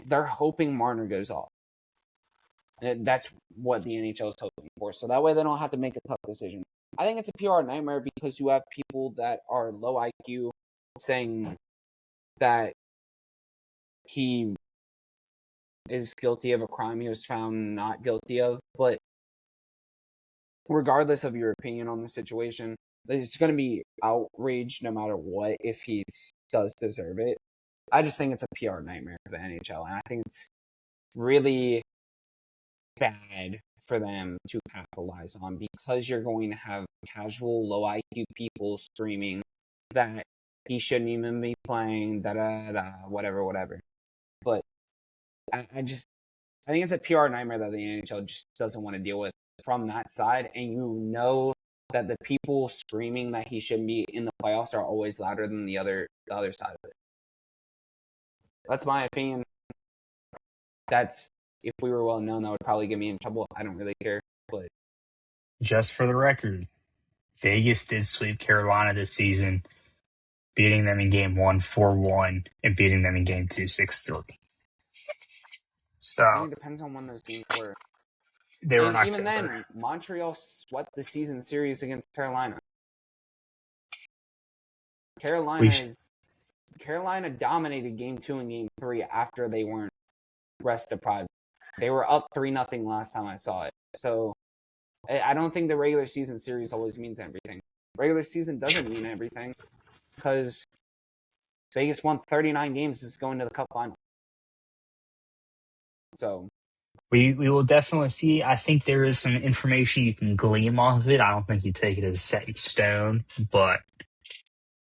they're hoping Marner goes off. And that's what the NHL is hoping for. So that way they don't have to make a tough decision. I think it's a PR nightmare because you have people that are low IQ saying that he is guilty of a crime he was found not guilty of. But regardless of your opinion on the situation, there's going to be outrage no matter what if he does deserve it. I just think it's a PR nightmare for the NHL, and I think it's really bad for them to capitalize on because you're going to have casual, low IQ people screaming that he shouldn't even be playing, whatever. But I think it's a PR nightmare that the NHL just doesn't want to deal with from that side, and you know that the people screaming that he shouldn't be in the playoffs are always louder than the other side of it. That's my opinion. That's if we were well known, that would probably get me in trouble. I don't really care. But just for the record, Vegas did sweep Carolina this season, beating them in game 1 4-1 and beating them in game 2 6-3. So it depends on when those games were. They were not even then, Montreal swept the season series against Carolina. Carolina dominated game 2 and game 3 after they weren't rest deprived. They were up 3-0 last time I saw it. So I don't think the regular season series always means everything. Regular season doesn't mean everything because Vegas won 39 games is going to the Cup final. So we will definitely see. I think there is some information you can glean off of it. I don't think you take it as set in stone, but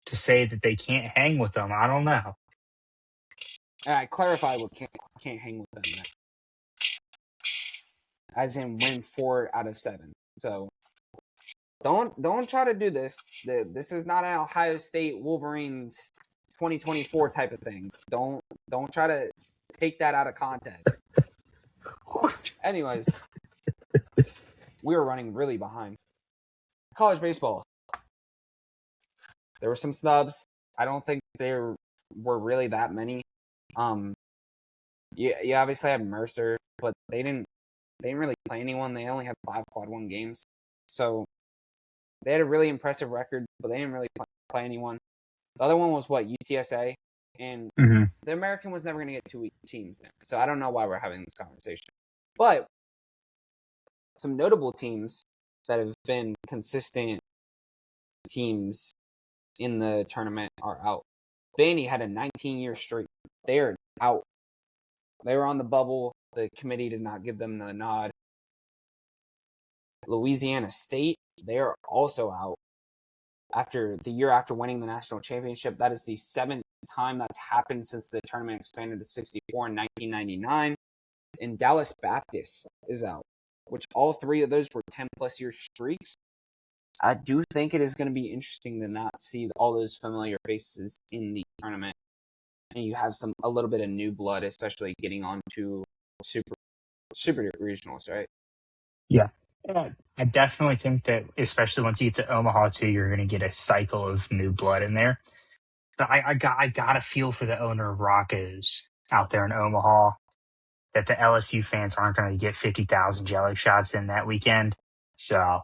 to say that they can't hang with them, I don't know. I clarify what can't hang with them. As in win 4 out of 7. So don't try to do this. This is not an Ohio State Wolverines 2024 type of thing. Don't try to take that out of context. Anyways, we were running really behind. College baseball. There were some snubs. I don't think there were really that many. You obviously had Mercer, but they didn't really play anyone. They only had 5 quad 1 games. So they had a really impressive record, but they didn't really play anyone. The other one was UTSA, and the American was never going to get 2 weak teams there. So I don't know why we're having this conversation. But some notable teams that have been consistent teams in the tournament are out. Vandy had a 19-year streak. They're out. They were on the bubble. The committee did not give them the nod. Louisiana State, they are also out. After the year after winning the national championship, that is the 7th time that's happened since the tournament expanded to 64 in 1999. And Dallas Baptist is out, which all 3 of those were 10-plus year streaks. I do think it is going to be interesting to not see all those familiar faces in the tournament, and you have a little bit of new blood, especially getting on to super regionals, right? Yeah. I definitely think that, especially once you get to Omaha too, you're going to get a cycle of new blood in there. But I got a feel for the owner of Rocco's out there in Omaha that the LSU fans aren't going to get 50,000 jelly shots in that weekend. So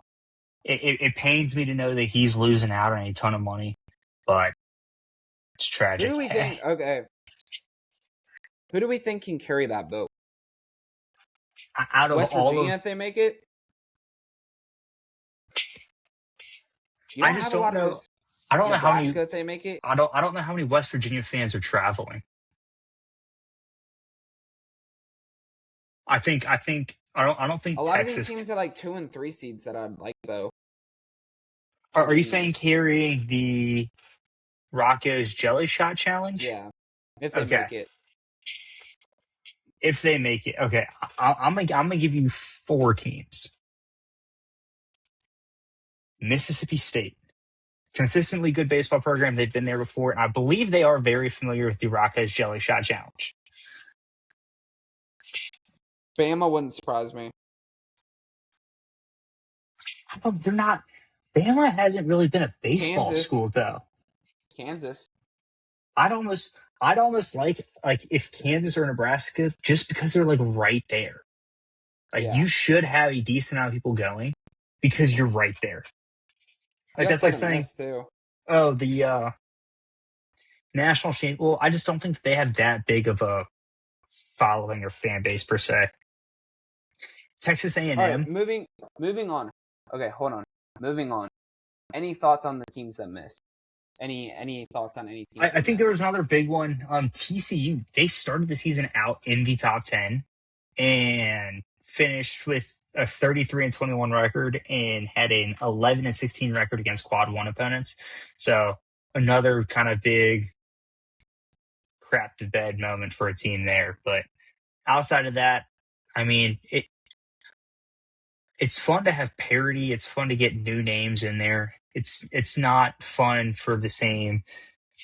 it pains me to know that he's losing out on a ton of money, but it's tragic. Who do we think? Okay, who do we think can carry that boat? Out of West Virginia, if they make it. You don't have a lot of those. I don't know how many. If they make it. I don't know how many West Virginia fans are traveling. I don't think a lot Texas, of these teams are like 2 and 3 seeds that I'd like though. Are you saying carrying the Rocco's Jelly Shot Challenge? Yeah, if they make it. If they make it, okay. I'm gonna give you 4 teams. Mississippi State, consistently good baseball program. They've been there before, and I believe they are very familiar with the Rocco's Jelly Shot Challenge. Bama wouldn't surprise me. They're not. Bama hasn't really been a baseball school though. Kansas. I'd almost like if Kansas or Nebraska, just because they're like right there. You should have a decent amount of people going because you're right there. That's like saying, oh, the national champ. Well, I just don't think that they have that big of a following or fan base per se. Texas A&M. Right, moving on. Okay, hold on. Moving on. Any thoughts on the teams that missed? Any thoughts on any teams? I think there was another big one. TCU. They started the season out in the top 10 and finished with a 33-21 record and had an 11-16 record against quad 1 opponents. So another kind of big crap to bed moment for a team there. But outside of that, I mean, it's fun to have parity. It's fun to get new names in there. It's not fun for the same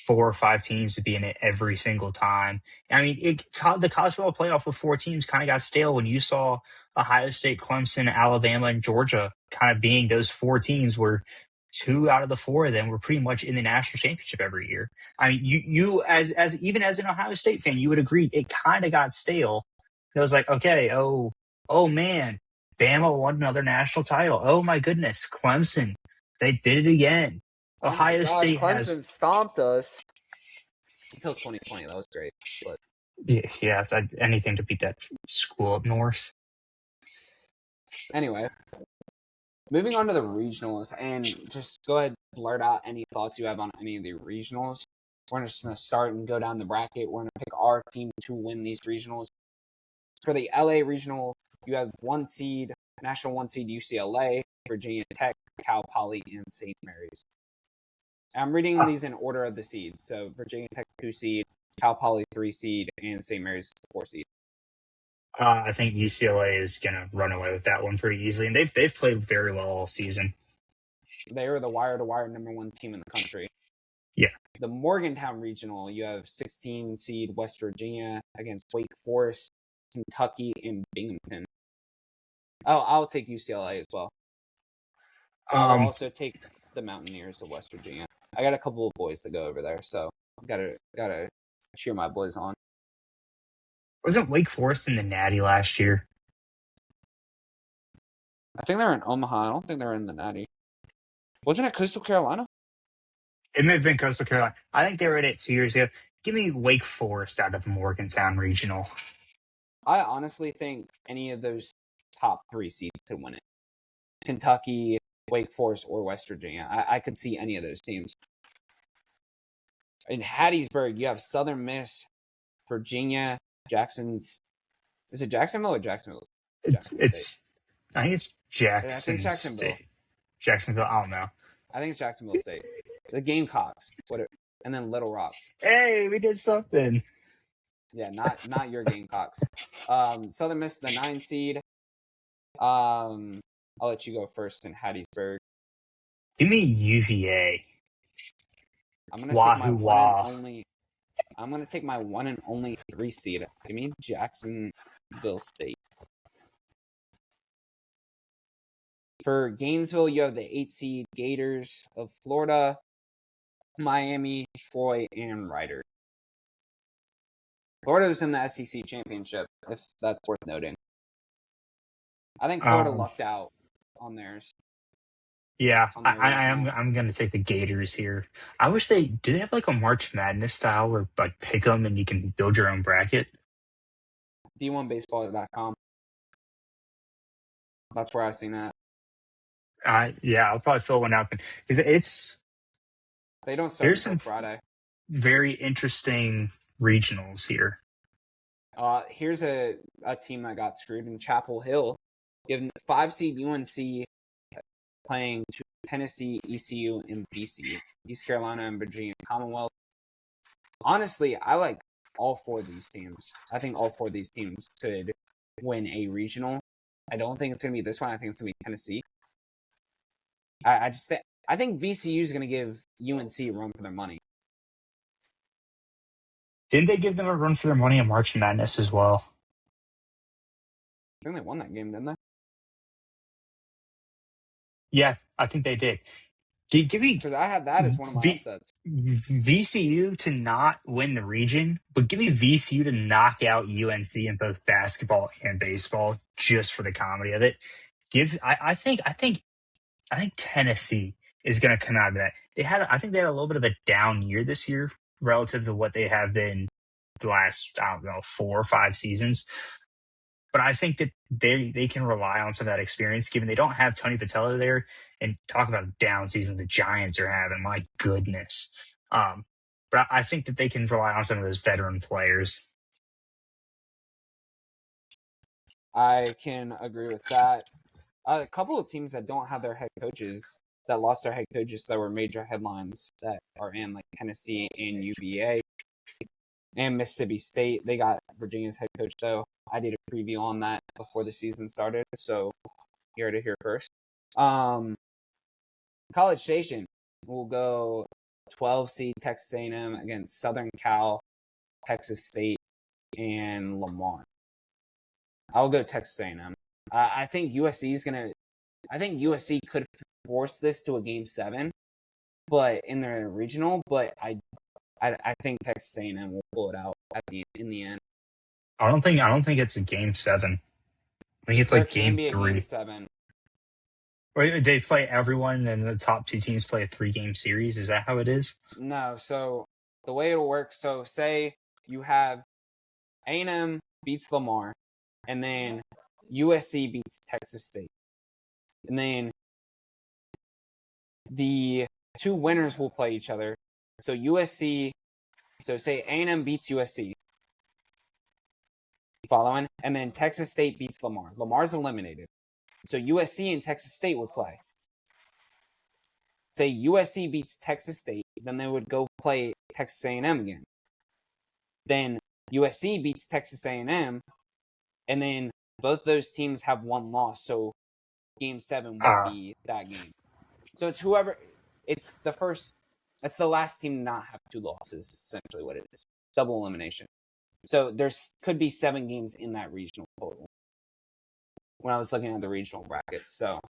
4 or 5 teams to be in it every single time. I mean, the college football playoff with 4 teams kind of got stale when you saw Ohio State, Clemson, Alabama, and Georgia kind of being those 4 teams where 2 out of the 4 of them were pretty much in the national championship every year. I mean, you as even as an Ohio State fan, you would agree it kind of got stale. It was like, okay, oh man, Bama won another national title. Oh my goodness, Clemson, they did it again. Ohio State Clemson stomped us until 2020. That was great. But yeah, it's anything to beat that school up north. Anyway, moving on to the regionals, and just go ahead, blurt out any thoughts you have on any of the regionals. We're just going to start and go down the bracket. We're going to pick our team to win these regionals. For the LA regional, you have 1 seed, national 1 seed UCLA, Virginia Tech, Cal Poly, and St. Mary's. I'm reading these in order of the seeds. So Virginia Tech 2 seed, Cal Poly 3 seed, and St. Mary's 4 seed. I think UCLA is going to run away with that one pretty easily, and they've played very well all season. They are the wire-to-wire #1 team in the country. Yeah. The Morgantown regional, you have 16 seed West Virginia against Wake Forest. Kentucky, and Binghamton. Oh, I'll take UCLA as well. I'll also take the Mountaineers of West Virginia. I got a couple of boys to go over there, so gotta cheer my boys on. Wasn't Wake Forest in the Natty last year? I think they're in Omaha. I don't think they're in the Natty. Wasn't it Coastal Carolina? It may have been Coastal Carolina. I think they were in it 2 years ago. Give me Wake Forest out of the Morgantown Regional. I honestly think any of those top 3 seeds to win it. Kentucky, Wake Forest, or West Virginia. I could see any of those teams. In Hattiesburg, you have Southern Miss, Virginia, Jackson's. Is it Jacksonville or Jacksonville? I think it's Jackson. I think Jacksonville. Jacksonville. I don't know. I think it's Jacksonville State. The Gamecocks. And then Little Rocks. Hey, we did something. Yeah, not your Gamecocks. Southern Miss, the 9 seed. I'll let you go first in Hattiesburg. Give me UVA. I'm gonna take my one and only 3 seed. Give me Jacksonville State. For Gainesville, you have the 8 seed Gators of Florida, Miami, Troy, and Rider. Florida was in the SEC championship, if that's worth noting. I think Florida lucked out on theirs. Yeah, I'm going to take the Gators here. I wish do they have like a March Madness style where like pick them and you can build your own bracket? D1baseball.com. That's where I've seen that. Yeah, I'll probably fill one out because they don't start until some Friday. Very interesting regionals here. Here's a team that got screwed in Chapel Hill. You have 5 seed UNC playing Tennessee, ECU, and VCU, East Carolina, and Virginia Commonwealth. Honestly, I like all 4 of these teams. I think all 4 of these teams could win a regional. I don't think it's going to be this one. I think it's going to be Tennessee. I think VCU is going to give UNC a run for their money. Didn't they give them a run for their money in March Madness as well? I think they won that game, didn't they? Yeah, I think they did. Give me, because I had that as one of my upsets. VCU to not win the region, but give me VCU to knock out UNC in both basketball and baseball just for the comedy of it. I think Tennessee is going to come out of that. I think they had a little bit of a down year this year relative to what they have been the last 4 or 5 seasons. But I think that they can rely on some of that experience, given they don't have Tony Vitello there. And talk about a down season the Giants are having. My goodness. But I think that they can rely on some of those veteran players. I can agree with that. A couple of teams that don't have their head coaches, that lost their head coaches, that were major headlines that are in, like Tennessee and UVA and Mississippi State. They got Virginia's head coach, though. I did a preview on that before the season started, so here to hear first. College Station will go 12 seed Texas A&M against Southern Cal, Texas State, and Lamar. I'll go Texas A&M. I think USC could force this to a game 7, but in their regional. But I think Texas A&M will pull it out in the end. I don't think it's a game 7. I think it's like game 3. Game 7. Or they play everyone, and the top 2 teams play a 3-game series. Is that how it is? No. So the way it'll work. So say you have A&M beats Lamar, and then USC beats Texas State, and then the 2 winners will play each other. So USC. So say A&M beats USC. Following, and then Texas State beats Lamar. Lamar's eliminated. So USC and Texas State would play. Say USC beats Texas State, then they would go play Texas A&M again. Then USC beats Texas A&M, and then both those teams have 1 loss. So game 7 would be that game. So it's whoever. It's the first. That's the last team to not have 2 losses. Essentially, what it is. Double elimination. So there's could be 7 games in that regional total when I was looking at the regional brackets. So,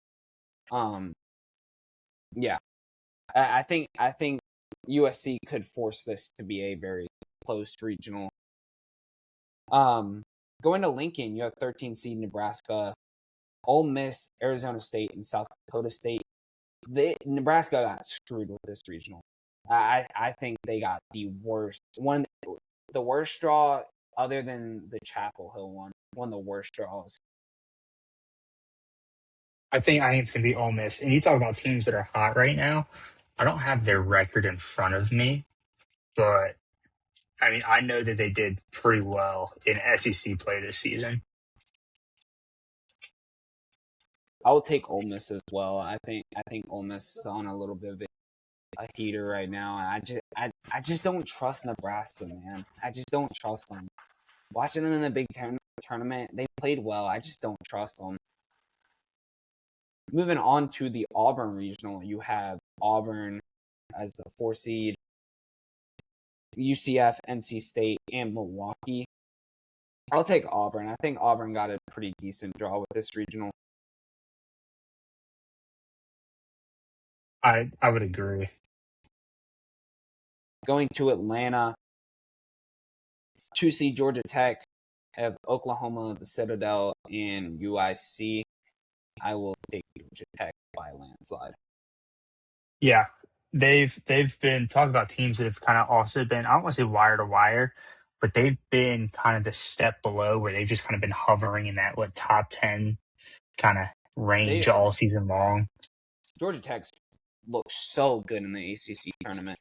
yeah, I think USC could force this to be a very close regional. Going to Lincoln, you have 13 seed Nebraska, Ole Miss, Arizona State, and South Dakota State. Nebraska got screwed with this regional. I think they got the worst the worst draw other than the Chapel Hill one of the worst draws. I think it's going to be Ole Miss. And you talk about teams that are hot right now. I don't have their record in front of me, but I mean, I know that they did pretty well in SEC play this season. I will take Ole Miss as well. I think Ole Miss is on a little bit of a heater right now, and I just don't trust Nebraska, man. I just don't trust them. Watching them in the Big Ten tournament, they played well. I just don't trust them. Moving on to the Auburn regional, you have Auburn as the 4 seed, UCF, NC State, and Milwaukee. I'll take Auburn. I think Auburn got a pretty decent draw with this regional. I would agree. Going to Atlanta, 2 seed Georgia Tech, have Oklahoma, the Citadel, and UIC. I will take Georgia Tech by landslide. Yeah, they've been talking about teams that have kind of also been, I don't want to say wire to wire, but they've been kind of the step below where they've just kind of been hovering in that top 10 kind of range all season long. Georgia Tech looks so good in the ACC tournament.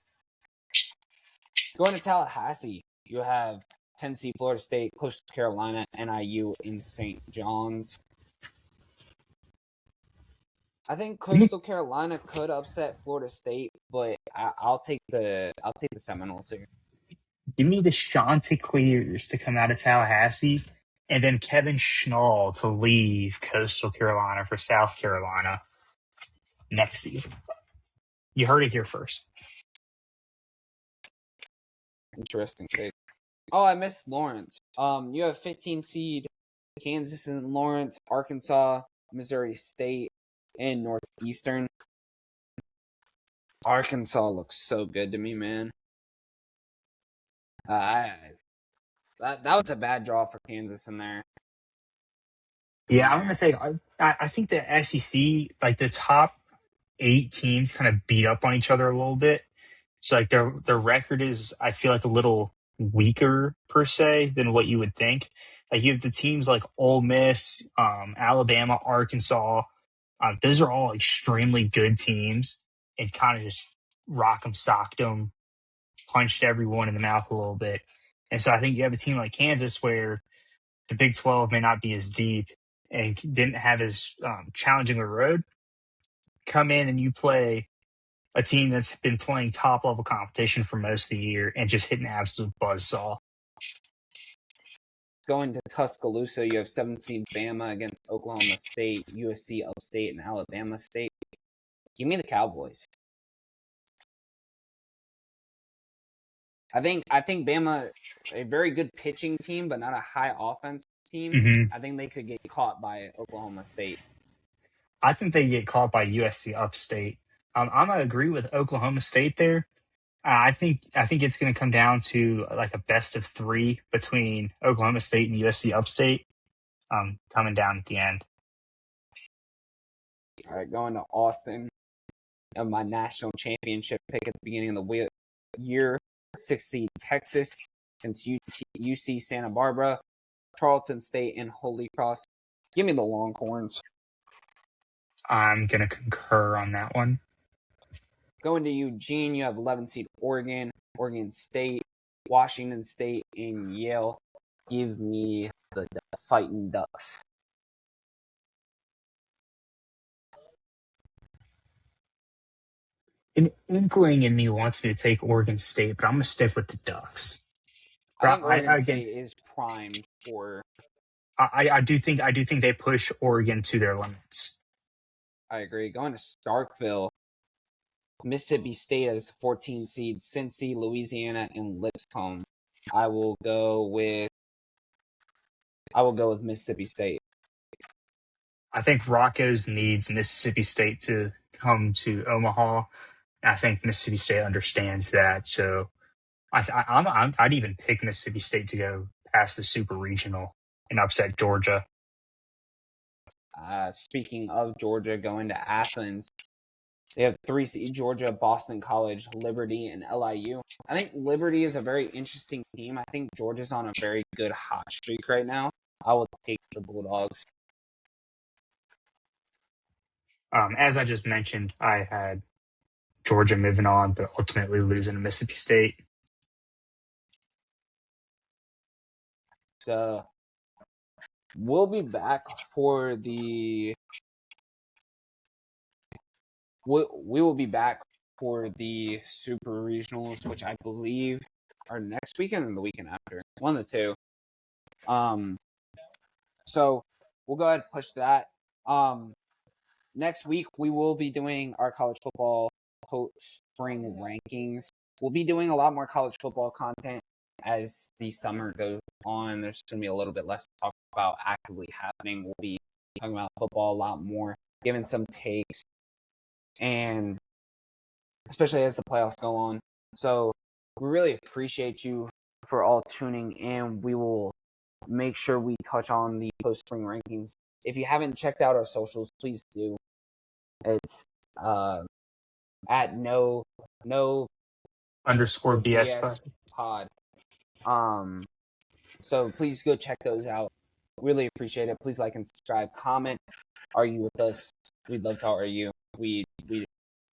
Going to Tallahassee, you have Tennessee, Florida State, Coastal Carolina, NIU, and St. John's. I think Coastal Carolina could upset Florida State, but I'll take the Seminoles here. Give me the Chanticleers to come out of Tallahassee, and then Kevin Schnall to leave Coastal Carolina for South Carolina next season. You heard it here first. Interesting take. Oh, I missed Lawrence. You have 15 seed Kansas and Lawrence, Arkansas, Missouri State, and Northeastern. Arkansas looks so good to me, man. That was a bad draw for Kansas in there. Yeah, I'm gonna say I think the SEC, like the top 8 teams, kind of beat up on each other a little bit. So like their record is, I feel like, a little weaker per se than what you would think. Like you have the teams like Ole Miss, Alabama, Arkansas. Those are all extremely good teams, and kind of just rock 'em, socked 'em, punched everyone in the mouth a little bit. And so I think you have a team like Kansas where the Big 12 may not be as deep and didn't have as challenging a road. Come in and you play a team that's been playing top level competition for most of the year and just hit an absolute buzzsaw. Going to Tuscaloosa, you have 17 Bama against Oklahoma State, USC Upstate, and Alabama State. Give me the Cowboys. I think Bama, a very good pitching team, but not a high offense team. Mm-hmm. I think they could get caught by Oklahoma State. I think they get caught by USC Upstate. I'm gonna agree with Oklahoma State there. I think it's going to come down to like a best of 3 between Oklahoma State and USC Upstate, coming down at the end. All right, going to Austin. My national championship pick at the beginning of the year. 6 seed Texas since UC Santa Barbara, Tarleton State, and Holy Cross. Give me the Longhorns. I'm going to concur on that one. Going to Eugene, you have 11 seed Oregon, Oregon State, Washington State, and Yale. Give me the Fighting Ducks. An inkling in me wants me to take Oregon State, but I'm going to stick with the Ducks. I think Oregon State is primed for. I do think they push Oregon to their limits. I agree. Going to Starkville, Mississippi State as 14 seed, Cincy, Louisiana, and Lipscomb. I will go with Mississippi State. I think Rocco's needs Mississippi State to come to Omaha. I think Mississippi State understands that. So I'd even pick Mississippi State to go past the Super Regional and upset Georgia. Speaking of Georgia going to Athens, they have 3 seed Georgia, Boston College, Liberty, and LIU. I think Liberty is a very interesting team. I think Georgia's on a very good hot streak right now. I will take the Bulldogs. As I just mentioned, I had Georgia moving on, but ultimately losing to Mississippi State. So we'll be back for the. We will be back for the Super Regionals, which I believe are next weekend and the weekend after. One of the two. So we'll go ahead and push that. Next week we will be doing our college football spring rankings. We'll be doing a lot more college football content as the summer goes on. There's going to be a little bit less to talk about actively happening. We'll be talking about football a lot more, giving some takes, and especially as the playoffs go on. So we really appreciate you for all tuning in. We will make sure we touch on the post-spring rankings. If you haven't checked out our socials, please do. It's at no _ BS pod. So please go check those out. Really appreciate it. Please like and subscribe. Comment. Argue with us. We'd love to argue. We're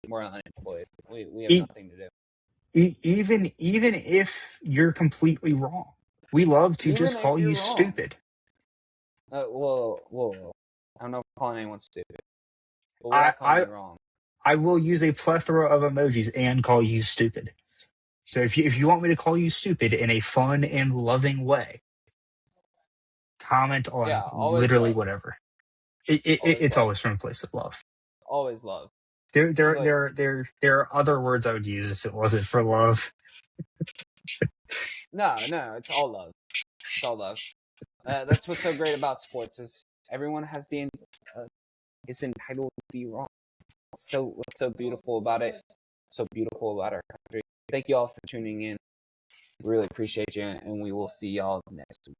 unemployed. We have nothing to do. Even if you're completely wrong, we love to just call you stupid. Whoa. I don't know if I'm calling anyone stupid. But we're not calling you wrong. I will use a plethora of emojis and call you stupid. So if you want me to call you stupid in a fun and loving way, comment on literally love. whatever. It's always from a place of love. Always love. There are other words I would use if it wasn't for love. No, it's all love. It's all love. That's what's so great about sports is everyone has is entitled to be wrong. What's so beautiful about it? So beautiful about our country. Thank you all for tuning in. Really appreciate you, and we will see y'all next week.